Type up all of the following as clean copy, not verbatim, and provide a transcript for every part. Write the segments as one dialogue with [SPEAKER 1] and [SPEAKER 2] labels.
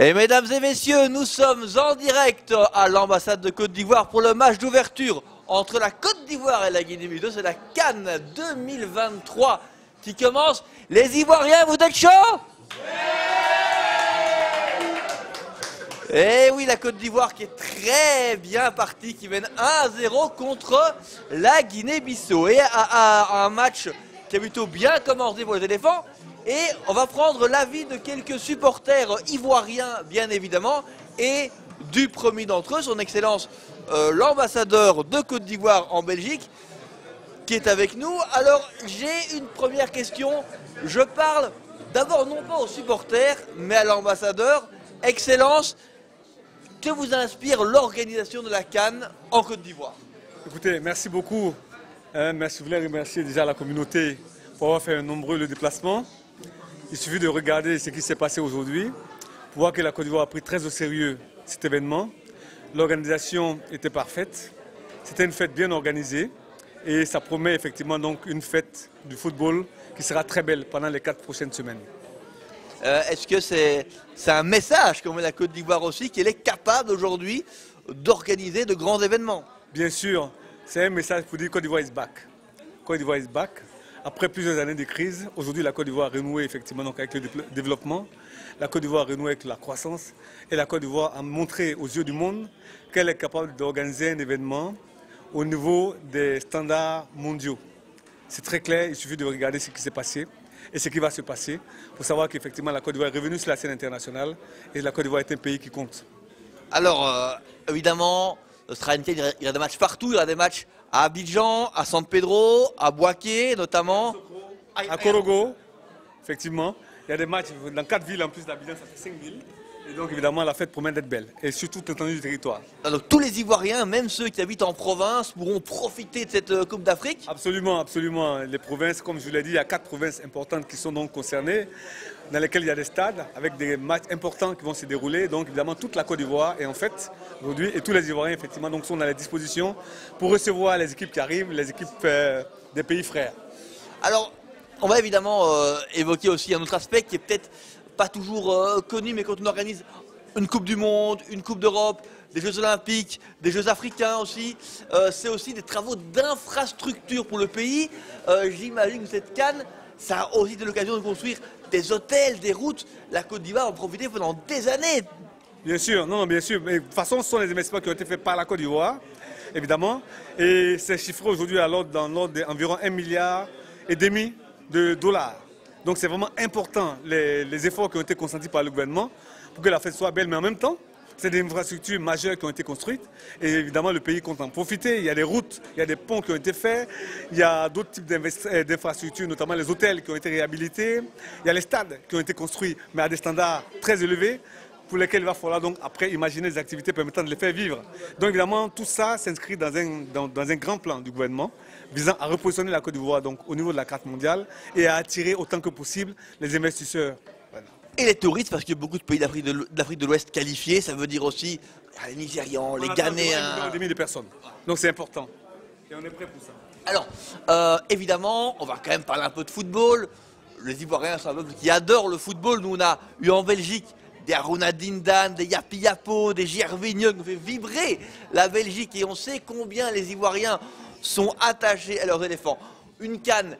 [SPEAKER 1] Et mesdames et messieurs, nous sommes en direct à l'ambassade de Côte d'Ivoire pour le match d'ouverture entre la Côte d'Ivoire et la Guinée-Bissau. C'est la CAN 2023 qui commence. Les Ivoiriens, vous êtes chauds? Et oui, la Côte d'Ivoire qui est très bien partie, qui mène 1-0 contre la Guinée-Bissau. Et à un match qui a plutôt bien commencé pour les éléphants. Et on va prendre l'avis de quelques supporters ivoiriens, bien évidemment, et du premier d'entre eux, son Excellence, l'ambassadeur de Côte d'Ivoire en Belgique, qui est avec nous. Alors, j'ai une première question. Je parle d'abord non pas aux supporters, mais à l'ambassadeur. Excellence, que vous inspire l'organisation de la CAN en Côte d'Ivoire?
[SPEAKER 2] Écoutez, merci beaucoup. Merci, je voulais remercier déjà la communauté pour avoir fait nombreux déplacements. Il suffit de regarder ce qui s'est passé aujourd'hui pour voir que la Côte d'Ivoire a pris très au sérieux cet événement. L'organisation était parfaite. C'était une fête bien organisée et ça promet effectivement donc une fête du football qui sera très belle pendant les 4 prochaines semaines.
[SPEAKER 1] Est-ce que c'est un message comme la Côte d'Ivoire aussi, qu'elle est capable aujourd'hui d'organiser de grands événements?
[SPEAKER 2] Bien sûr, c'est un message pour dire Côte d'Ivoire is back. Côte d'Ivoire is back. Après plusieurs années de crise, aujourd'hui la Côte d'Ivoire a renoué effectivement donc avec le développement. La Côte d'Ivoire a renoué avec la croissance. Et la Côte d'Ivoire a montré aux yeux du monde qu'elle est capable d'organiser un événement au niveau des standards mondiaux. C'est très clair, il suffit de regarder ce qui s'est passé et ce qui va se passer pour savoir qu'effectivement la Côte d'Ivoire est revenue sur la scène internationale et la Côte d'Ivoire est un pays qui compte.
[SPEAKER 1] Alors, évidemment, ce sera il y a des matchs partout, il y aura des matchs à Abidjan, à San Pedro, à Bouaké notamment.
[SPEAKER 2] À Korogo, effectivement. Il y a des matchs dans 4 villes en plus d'Abidjan, ça fait 5 villes. Et donc évidemment la fête promet d'être belle. Et surtout l'étendue du territoire.
[SPEAKER 1] Alors tous les Ivoiriens, même ceux qui habitent en province, pourront profiter de cette Coupe d'Afrique?
[SPEAKER 2] Absolument, absolument. Les provinces, comme je l'ai dit, il y a 4 provinces importantes qui sont donc concernées, dans lesquelles il y a des stades avec des matchs importants qui vont se dérouler. Donc évidemment toute la Côte d'Ivoire est en fête aujourd'hui et tous les Ivoiriens effectivement donc, sont à la disposition pour recevoir les équipes qui arrivent, les équipes des pays frères.
[SPEAKER 1] Alors on va évidemment évoquer aussi un autre aspect qui est peut-être pas toujours connu, mais quand on organise une Coupe du Monde, une Coupe d'Europe, des Jeux Olympiques, des Jeux Africains aussi, c'est aussi des travaux d'infrastructure pour le pays. J'imagine que cette CAN, ça a aussi été l'occasion de construire des hôtels, des routes. La Côte d'Ivoire en profiter pendant des années.
[SPEAKER 2] Bien sûr, non, bien sûr. Mais de toute façon, ce sont les investissements qui ont été faits par la Côte d'Ivoire, évidemment. Et c'est chiffré aujourd'hui dans l'ordre d'environ 1,5 milliard de dollars. Donc c'est vraiment important les efforts qui ont été consentis par le gouvernement pour que la fête soit belle. Mais en même temps, c'est des infrastructures majeures qui ont été construites. Et évidemment, le pays compte en profiter. Il y a des routes, il y a des ponts qui ont été faits. Il y a d'autres types d'infrastructures, notamment les hôtels qui ont été réhabilités. Il y a les stades qui ont été construits, mais à des standards très élevés, pour lesquels il va falloir donc après imaginer des activités permettant de les faire vivre. Donc évidemment, tout ça s'inscrit dans un grand plan du gouvernement visant à repositionner la Côte d'Ivoire au niveau de la carte mondiale et à attirer autant que possible les investisseurs. Voilà.
[SPEAKER 1] Et les touristes, parce qu'il y a beaucoup de pays d'Afrique de l'Ouest qualifiés, ça veut dire aussi les Nigérians, les Ghanéens.
[SPEAKER 2] 1,5 million de personnes. Donc c'est important. Et on est prêt pour ça.
[SPEAKER 1] Alors, évidemment, on va quand même parler un peu de football. Les Ivoiriens sont un peuple qui adore le football. Nous, on a eu en Belgique des Aruna Dindan, des Yapi Yapo, des Gervinho qui nous fait vibrer la Belgique. Et on sait combien les Ivoiriens sont attachés à leurs éléphants. Une CAN,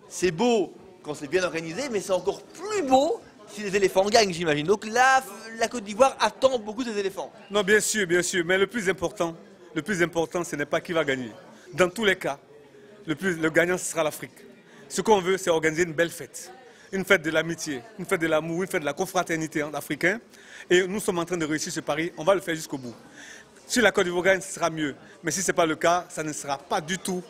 [SPEAKER 1] c'est beau quand c'est bien organisé, mais c'est encore plus beau si les éléphants gagnent, j'imagine. Donc là, la Côte d'Ivoire attend beaucoup des éléphants.
[SPEAKER 2] Non, bien sûr, mais le plus important, ce n'est pas qui va gagner. Dans tous les cas, le gagnant, ce sera l'Afrique. Ce qu'on veut, c'est organiser une belle fête. Une fête de l'amitié, une fête de l'amour, une fête de la confraternité entre Africains. Et nous sommes en train de réussir ce pari, on va le faire jusqu'au bout. Si la Côte d'Ivoire gagne, ce sera mieux. Mais si ce n'est pas le cas, ça ne sera pas du tout,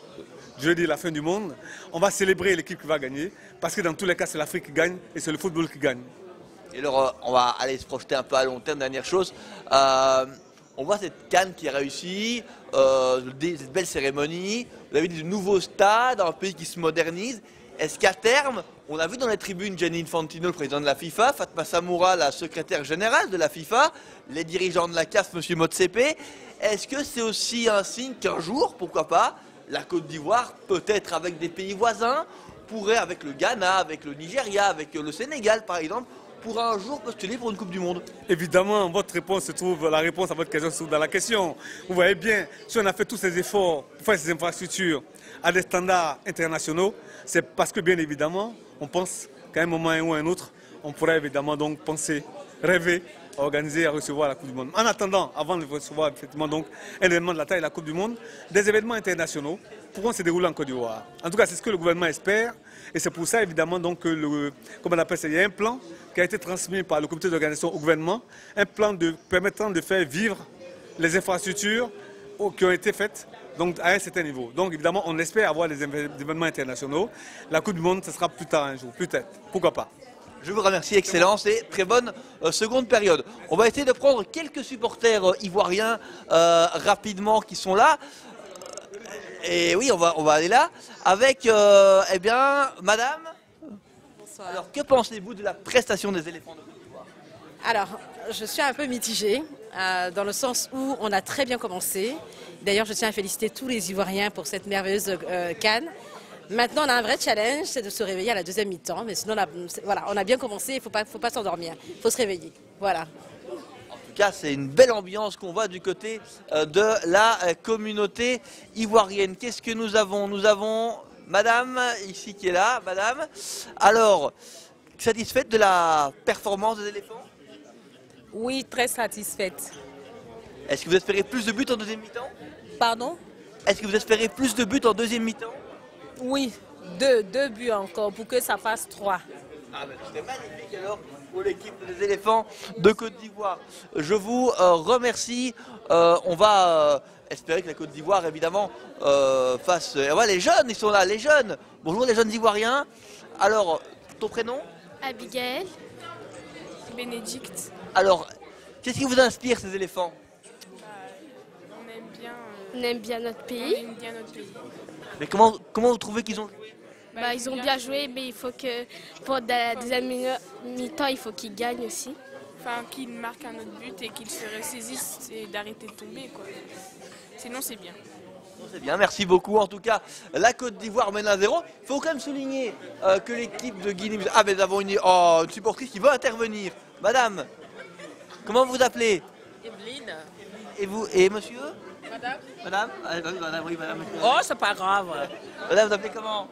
[SPEAKER 2] je veux dire, la fin du monde. On va célébrer l'équipe qui va gagner, parce que dans tous les cas, c'est l'Afrique qui gagne et c'est le football qui gagne.
[SPEAKER 1] Et alors, on va aller se projeter un peu à long terme. Dernière chose, on voit cette CAN qui a réussi, cette belle cérémonie. Vous avez dit de nouveaux stades, un pays qui se modernise. Est-ce qu'à terme, on a vu dans les tribunes Gianni Infantino, le président de la FIFA, Fatma Samoura, la secrétaire générale de la FIFA, les dirigeants de la CAF, M. Motsepe, est-ce que c'est aussi un signe qu'un jour, pourquoi pas, la Côte d'Ivoire, peut-être avec des pays voisins, pourrait, avec le Ghana, avec le Nigeria, avec le Sénégal par exemple, pourra un jour postuler pour une Coupe du Monde?
[SPEAKER 2] Évidemment, votre réponse se trouve, la réponse à votre question se trouve dans la question. Vous voyez bien, si on a fait tous ces efforts pour faire ces infrastructures à des standards internationaux, c'est parce que bien évidemment, on pense qu'à un moment ou à un autre, on pourrait évidemment donc penser, rêver à organiser, à recevoir la Coupe du Monde. En attendant, avant de recevoir effectivement donc un événement de la taille de la Coupe du Monde, des événements internationaux pourront se dérouler en Côte d'Ivoire. En tout cas, c'est ce que le gouvernement espère. Et c'est pour ça, évidemment, donc, que comme on appelle ça, il y a un plan qui a été transmis par le comité d'organisation au gouvernement, un plan permettant de faire vivre les infrastructures qui ont été faites donc, à un certain niveau. Donc, évidemment, on espère avoir des événements internationaux. La Coupe du Monde, ce sera plus tard un jour, peut-être, pourquoi pas.
[SPEAKER 1] Je vous remercie, Excellence, et très bonne seconde période. On va essayer de prendre quelques supporters ivoiriens rapidement qui sont là. Et oui, on va aller là avec, eh bien, madame.
[SPEAKER 3] Bonsoir.
[SPEAKER 1] Alors, que pensez-vous de la prestation des éléphants de Côte d'Ivoire?
[SPEAKER 3] Alors, je suis un peu mitigée, dans le sens où on a très bien commencé. D'ailleurs, je tiens à féliciter tous les Ivoiriens pour cette merveilleuse CAN. Maintenant, on a un vrai challenge, c'est de se réveiller à la deuxième mi-temps. Mais sinon, voilà, on a bien commencé, il ne faut pas s'endormir, il faut se réveiller. Voilà.
[SPEAKER 1] En tout cas, c'est une belle ambiance qu'on voit du côté de la communauté ivoirienne. Qu'est-ce que nous avons? Nous avons madame ici qui est là, madame. Alors, satisfaite de la performance des éléphants?
[SPEAKER 4] Oui, très satisfaite.
[SPEAKER 1] Est-ce que vous espérez plus de buts en deuxième mi-temps?
[SPEAKER 4] Pardon?
[SPEAKER 1] Est-ce que vous espérez plus de buts en deuxième mi-temps?
[SPEAKER 4] Oui, deux buts encore pour que ça fasse 3.
[SPEAKER 1] Ah ben c'est magnifique alors pour l'équipe des éléphants de Côte d'Ivoire. Je vous remercie. On va espérer que la Côte d'Ivoire évidemment fasse... ouais, les jeunes, ils sont là, les jeunes. Bonjour les jeunes Ivoiriens. Alors, ton prénom?
[SPEAKER 5] Abigail. Bénédicte.
[SPEAKER 1] Alors, qu'est-ce qui vous inspire ces éléphants?
[SPEAKER 5] On aime bien notre pays.
[SPEAKER 1] Mais comment vous trouvez qu'ils ont joué?
[SPEAKER 5] Ils ont bien joué, mais il faut que pour la deuxième mi-temps, il faut qu'ils gagnent aussi.
[SPEAKER 6] Enfin, qu'ils marquent un autre but et qu'ils se ressaisissent et d'arrêter de tomber, quoi. Sinon, c'est bien.
[SPEAKER 1] C'est bien, merci beaucoup. En tout cas, la Côte d'Ivoire mène 1-0. Il faut quand même souligner que l'équipe de Guinée... Ah, mais nous avons une supportrice qui veut intervenir. Madame, comment vous appelez?
[SPEAKER 4] Evelyne.
[SPEAKER 1] Et vous, et monsieur?
[SPEAKER 4] Madame.
[SPEAKER 1] Madame? Ah, madame, oui, madame.
[SPEAKER 4] Oh, c'est pas grave.
[SPEAKER 1] Madame, vous appelez comment?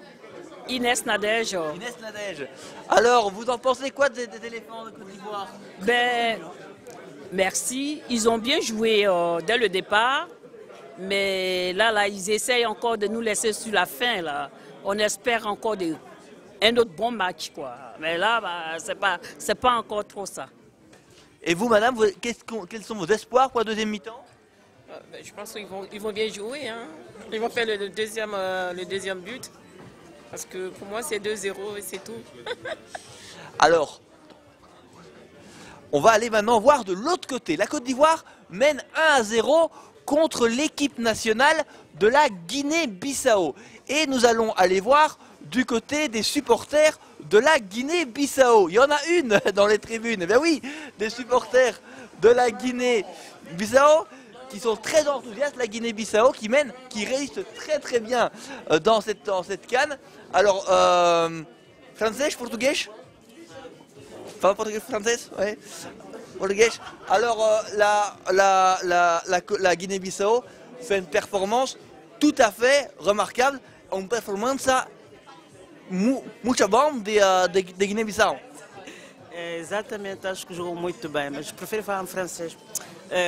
[SPEAKER 4] Inès Nadège.
[SPEAKER 1] Inès Nadège. Alors, vous en pensez quoi des éléphants de Côte d'Ivoire?
[SPEAKER 4] Ben, merci. Ils ont bien joué dès le départ. Mais là, ils essayent encore de nous laisser sur la fin. Là. On espère encore un autre bon match, quoi. Mais là, c'est pas encore trop ça.
[SPEAKER 1] Et vous, madame, quels sont vos espoirs pour la deuxième mi-temps?
[SPEAKER 7] Je pense qu'ils vont bien jouer. Hein. Ils vont faire le deuxième but. Parce que pour moi, c'est 2-0 et c'est tout.
[SPEAKER 1] Alors, on va aller maintenant voir de l'autre côté. La Côte d'Ivoire mène 1-0 contre l'équipe nationale de la Guinée-Bissau. Et nous allons aller voir du côté des supporters de la Guinée-Bissau. Il y en a une dans les tribunes. Eh bien oui, des supporters de la Guinée-Bissau qui sont très enthousiastes. La Guinée-Bissau qui résiste très très bien dans cette CAN. Alors, français, portugais? Pas portugais, français? Ouais. Portugais. Alors, la Guinée-Bissau fait une performance tout à fait remarquable. Une performance muito bom de Guiné-Bissau.
[SPEAKER 8] Exatamente, acho que jogou muito bem, mas prefiro falar en français.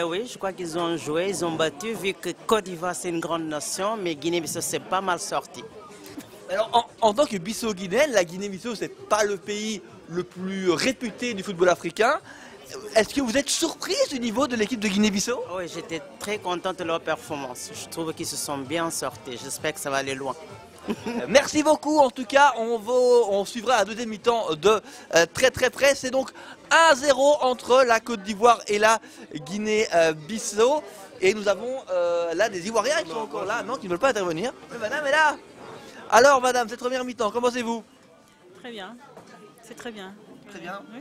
[SPEAKER 8] Oui, je crois qu'ils ont joué, ils ont battu, vu que Côte d'Ivoire c'est une grande nation, mais Guinée-Bissau c'est pas mal sorti.
[SPEAKER 1] Alors, en tant que Bissau-Guinéenne, la Guinée-Bissau c'est pas le pays le plus réputé du football africain. Est-ce que vous êtes surprise du niveau de l'équipe de Guinée-Bissau?
[SPEAKER 8] Oui, j'étais très contente de leur performance. Je trouve qu'ils se sont bien sortis. J'espère que ça va aller loin.
[SPEAKER 1] Merci beaucoup. En tout cas, on suivra la deuxième mi-temps de très très près. C'est donc 1-0 entre la Côte d'Ivoire et la Guinée-Bissau. Et nous avons là des Ivoiriens qui sont encore là, non, qui ne veulent pas intervenir. Mais madame est là. Alors madame, cette première mi-temps, comment pensez-vous?
[SPEAKER 9] Très bien. C'est très bien.
[SPEAKER 1] Très bien.
[SPEAKER 9] Oui.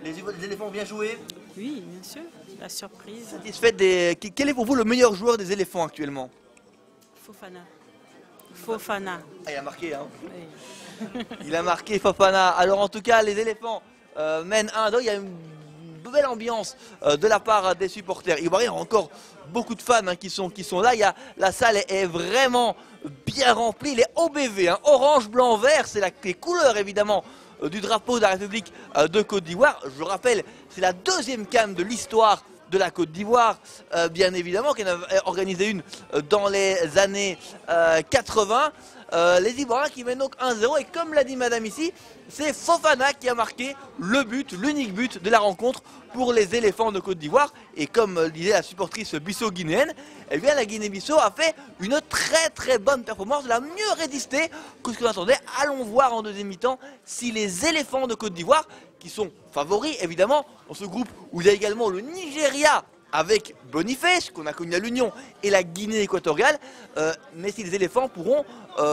[SPEAKER 1] Les éléphants ont bien joué.
[SPEAKER 9] Oui, bien sûr. La surprise.
[SPEAKER 1] Satisfaite des... Quel est pour vous le meilleur joueur des éléphants actuellement?
[SPEAKER 9] Fofana. Fofana.
[SPEAKER 1] Ah, il a marqué, hein.
[SPEAKER 9] Oui.
[SPEAKER 1] Il a marqué Fofana. Alors en tout cas, les éléphants mène 1-2. Il y a une belle ambiance de la part des supporters ivoiriens. Encore beaucoup de fans qui sont là. La salle est vraiment bien remplie. Les OBV, orange, blanc, vert, c'est les couleurs évidemment du drapeau de la République de Côte d'Ivoire. Je rappelle, c'est la deuxième CAN de l'histoire de la Côte d'Ivoire, bien évidemment, qui en a organisé une dans les années 80. Les Ivoiriens qui mènent donc 1-0 et comme l'a dit madame ici, c'est Fofana qui a marqué le but, l'unique but de la rencontre pour les éléphants de Côte d'Ivoire. Et comme disait la supportrice bissau-guinéenne, eh bien la Guinée-Bissau a fait une très bonne performance, elle a mieux résisté que ce qu'on attendait. Allons voir en deuxième mi-temps si les éléphants de Côte d'Ivoire, qui sont favoris évidemment dans ce groupe où il y a également le Nigeria avec Boniface, qu'on a connu à l'Union, et la Guinée équatoriale, mais si les éléphants pourront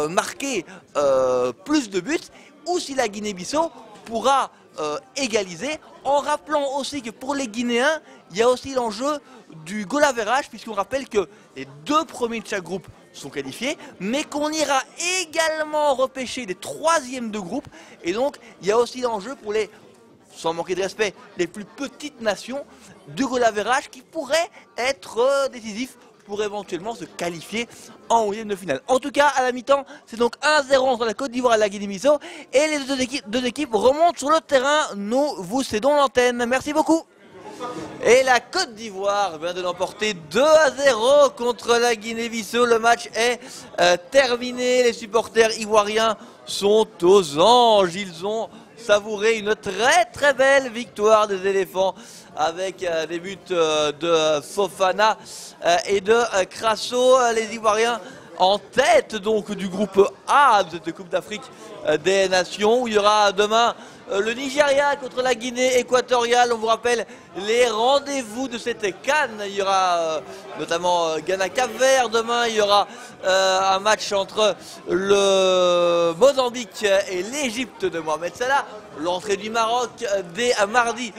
[SPEAKER 1] marquer plus de buts, ou si la Guinée-Bissau pourra égaliser, en rappelant aussi que pour les Guinéens, il y a aussi l'enjeu du goal average, puisqu'on rappelle que les 2 premiers de chaque groupe sont qualifiés, mais qu'on ira également repêcher des 3e de groupe, et donc il y a aussi l'enjeu pour les, sans manquer de respect, les plus petites nations du goal average qui pourrait être décisif pour éventuellement se qualifier en 8e de finale. En tout cas, à la mi-temps, c'est donc 1-0 entre la Côte d'Ivoire et la Guinée-Bissau et les deux équipes remontent sur le terrain. Nous vous cédons l'antenne. Merci beaucoup. Et la Côte d'Ivoire vient de l'emporter 2-0 contre la Guinée-Bissau. Le match est terminé. Les supporters ivoiriens sont aux anges. Ils ont savouré une très belle victoire des éléphants avec des buts de Fofana et de Crasso. Les Ivoiriens en tête donc du groupe A de cette Coupe d'Afrique des Nations où il y aura demain le Nigeria contre la Guinée équatoriale. On vous rappelle les rendez-vous de cette CAN. Il y aura notamment Ghana-Cap-Vert demain. Il y aura un match entre le Mozambique et l'Égypte de Mohamed Salah. L'entrée du Maroc dès mardi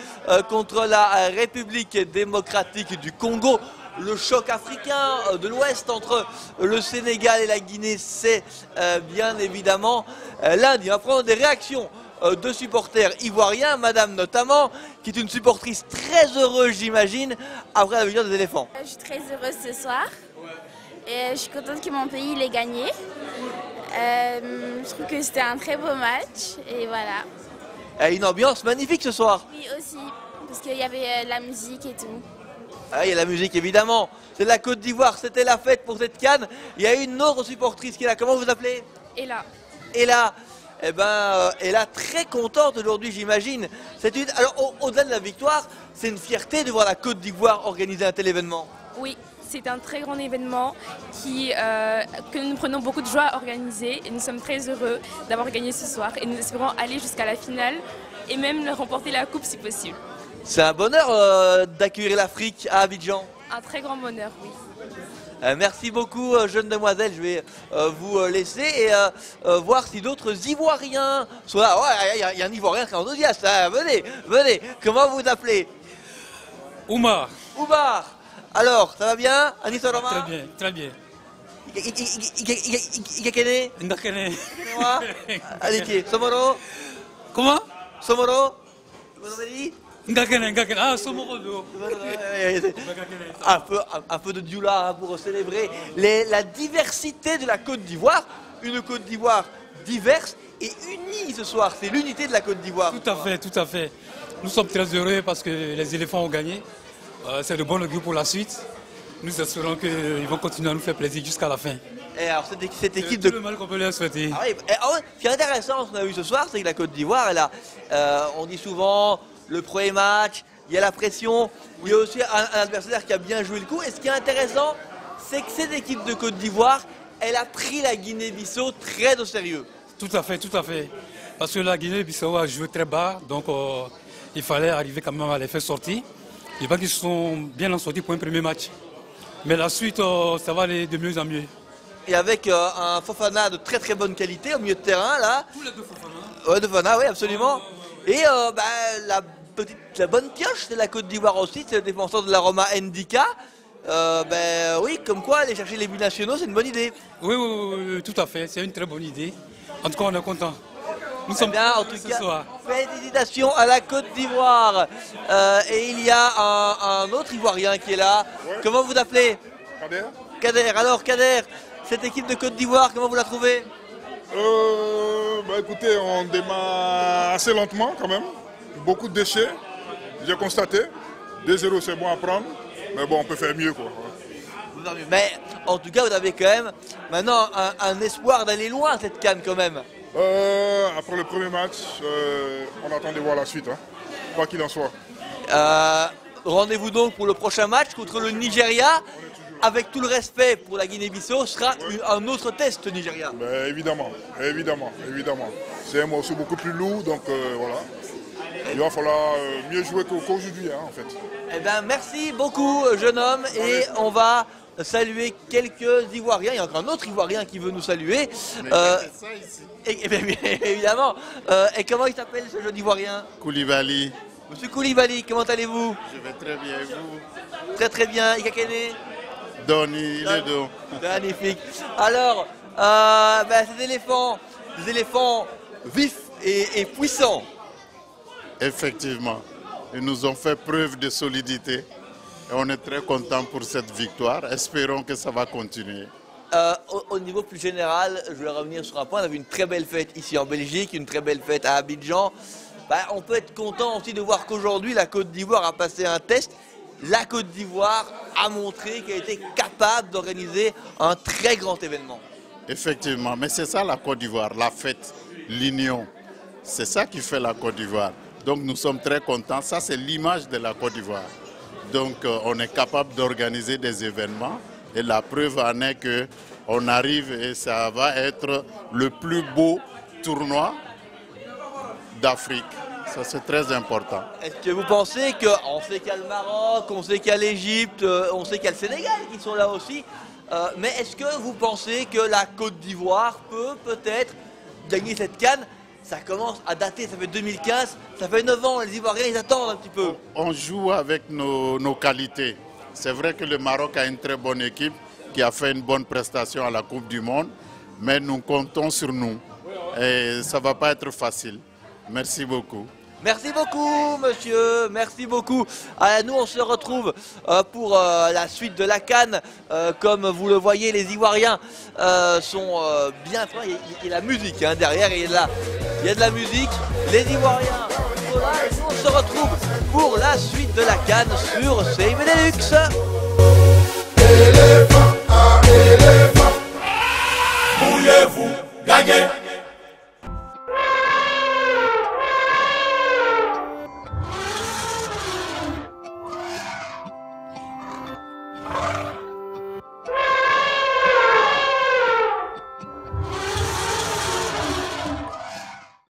[SPEAKER 1] contre la République démocratique du Congo. Le choc africain de l'Ouest entre le Sénégal et la Guinée, c'est bien évidemment lundi. On va prendre des réactions de supporters ivoiriens, madame notamment, qui est une supportrice très heureuse, j'imagine, après la victoire des éléphants.
[SPEAKER 10] Je suis très heureuse ce soir et je suis contente que mon pays l'ait gagné. Je trouve que c'était un très beau match et voilà.
[SPEAKER 1] Et une ambiance magnifique ce soir.
[SPEAKER 10] Oui aussi, parce qu'il y avait la musique et tout.
[SPEAKER 1] Ah, il y a la musique évidemment, c'est la Côte d'Ivoire, c'était la fête pour cette CAN. Il y a une autre supportrice qui est là, comment vous appelez?
[SPEAKER 10] Ella.
[SPEAKER 1] Ella, eh ben, Ella très contente aujourd'hui j'imagine. Alors au-delà de la victoire, c'est une fierté de voir la Côte d'Ivoire organiser un tel événement.
[SPEAKER 11] Oui, c'est un très grand événement que nous prenons beaucoup de joie à organiser et nous sommes très heureux d'avoir gagné ce soir et nous espérons aller jusqu'à la finale et même remporter la coupe si possible.
[SPEAKER 1] C'est un bonheur d'accueillir l'Afrique à Abidjan.
[SPEAKER 11] Un très grand bonheur, oui.
[SPEAKER 1] Merci beaucoup, jeune demoiselle. Je vais vous laisser et voir si d'autres Ivoiriens sont là. Ouais, il y a un Ivoirien très enthousiaste. Venez. Comment vous appelez?
[SPEAKER 12] Oumar.
[SPEAKER 1] Oumar. Alors, ça va bien? Anis Roma?
[SPEAKER 12] Très bien, très bien.
[SPEAKER 1] Ikekene?
[SPEAKER 12] Ndakene.
[SPEAKER 1] Allez, Somoro?
[SPEAKER 12] Comment?
[SPEAKER 1] Somoro? Vous m'avez dit?
[SPEAKER 12] Ngakene. Ah, Somoro.
[SPEAKER 1] Un peu de Dioula pour célébrer la diversité de la Côte d'Ivoire. Une Côte d'Ivoire diverse et unie ce soir. C'est l'unité de la Côte d'Ivoire.
[SPEAKER 12] Tout à fait. Nous sommes très heureux parce que les éléphants ont gagné. C'est de bon augure pour la suite. Nous espérons qu'ils vont continuer à nous faire plaisir jusqu'à la fin.
[SPEAKER 1] Et alors cette équipe de...
[SPEAKER 12] Tout le mal qu'on peut leur souhaiter.
[SPEAKER 1] Ah oui, ce qui est intéressant, ce qu'on a vu ce soir, c'est que la Côte d'Ivoire, on dit souvent, le premier match, il y a la pression, il y a aussi un adversaire qui a bien joué le coup. Et ce qui est intéressant, c'est que cette équipe de Côte d'Ivoire, elle a pris la Guinée-Bissau très au sérieux.
[SPEAKER 12] Tout à fait. Parce que la Guinée-Bissau a joué très bas, donc il fallait arriver quand même à les faire sortir. Je pense qu'ils sont bien en sortie pour un premier match. Mais la suite, ça va aller de mieux en mieux.
[SPEAKER 1] Et avec un Fofana de très bonne qualité au milieu de terrain, là.
[SPEAKER 12] Tous les deux Fofana.
[SPEAKER 1] Ouais, de Fofana, oui, absolument. Et la bonne pioche de la Côte d'Ivoire aussi, c'est le défenseur de la Roma Ndika. Oui, comme quoi aller chercher les buts nationaux, c'est une bonne idée.
[SPEAKER 12] Oui, tout à fait, c'est une très bonne idée. En tout cas, on est content. Nous sommes
[SPEAKER 1] bien, en tout
[SPEAKER 12] ce
[SPEAKER 1] cas,
[SPEAKER 12] soir.
[SPEAKER 1] félicitations à la Côte d'Ivoire. Et il y a un autre Ivoirien qui est là.
[SPEAKER 13] Ouais.
[SPEAKER 1] Comment vous appelez?
[SPEAKER 13] Kader.
[SPEAKER 1] Kader. Alors Kader, cette équipe de Côte d'Ivoire, comment vous la trouvez?
[SPEAKER 13] Écoutez, on démarre assez lentement quand même. Beaucoup de déchets, j'ai constaté. 2-0 c'est bon à prendre, mais bon, on peut faire mieux quoi.
[SPEAKER 1] Mais en tout cas, vous avez quand même maintenant un espoir d'aller loin cette CAN quand même.
[SPEAKER 13] Après le premier match, on attend de voir la suite, hein, quoi qu'il en soit.
[SPEAKER 1] Rendez-vous donc pour le prochain match contre le Nigeria. Avec tout le respect pour la Guinée-Bissau, ce sera un autre test Nigeria.
[SPEAKER 13] Évidemment. C'est un morceau beaucoup plus lourd, donc voilà. Il va falloir mieux jouer qu'aujourd'hui, hein, en fait.
[SPEAKER 1] Eh bien, merci beaucoup, jeune homme, et on va saluer quelques Ivoiriens. Il y a encore un autre Ivoirien qui veut nous saluer. Évidemment. Et comment il s'appelle ce jeune Ivoirien?
[SPEAKER 14] Koulibaly.
[SPEAKER 1] Monsieur Koulibaly, comment allez-vous?
[SPEAKER 14] Je vais très bien, et vous?
[SPEAKER 1] Très très bien. Ikakene?
[SPEAKER 14] Donny, il est dos.
[SPEAKER 1] Magnifique. Alors, ces éléphants, des éléphants vifs et puissants.
[SPEAKER 14] Effectivement, ils nous ont fait preuve de solidité et on est très content pour cette victoire. Espérons que ça va continuer.
[SPEAKER 1] Au niveau plus général, je vais revenir sur un point. On a vu une très belle fête ici en Belgique, une très belle fête à Abidjan. On peut être content aussi de voir qu'aujourd'hui, la Côte d'Ivoire a passé un test. La Côte d'Ivoire a montré qu'elle était capable d'organiser un très grand événement.
[SPEAKER 14] Effectivement, mais c'est ça la Côte d'Ivoire, la fête, l'union. C'est ça qui fait la Côte d'Ivoire. Donc nous sommes très contents. Ça, c'est l'image de la Côte d'Ivoire. Donc on est capable d'organiser des événements. Et la preuve en est qu'on arrive et ça va être le plus beau tournoi d'Afrique. Ça, c'est très important.
[SPEAKER 1] Est-ce que vous pensez qu'on sait qu'il y a le Maroc, on sait qu'il y a l'Égypte, on sait qu'il y a le Sénégal qui sont là aussi, mais est-ce que vous pensez que la Côte d'Ivoire peut peut-être gagner cette CAN? Ça commence à dater, ça fait 2015, ça fait 9 ans, les Ivoiriens ils attendent un petit peu.
[SPEAKER 14] On joue avec nos qualités. C'est vrai que le Maroc a une très bonne équipe qui a fait une bonne prestation à la Coupe du Monde, mais nous comptons sur nous et ça ne va pas être facile. Merci beaucoup.
[SPEAKER 1] Merci beaucoup, monsieur. Merci beaucoup. Nous, on se retrouve pour la suite de la CAN. Comme vous le voyez, les Ivoiriens sont bien. Il y a la musique derrière. Il y a de la musique. Les Ivoiriens sont là. Et nous, on se retrouve pour la suite de la CAN sur CIV Deluxe.
[SPEAKER 15] Éléphant à éléphant, voulez-vous gagner?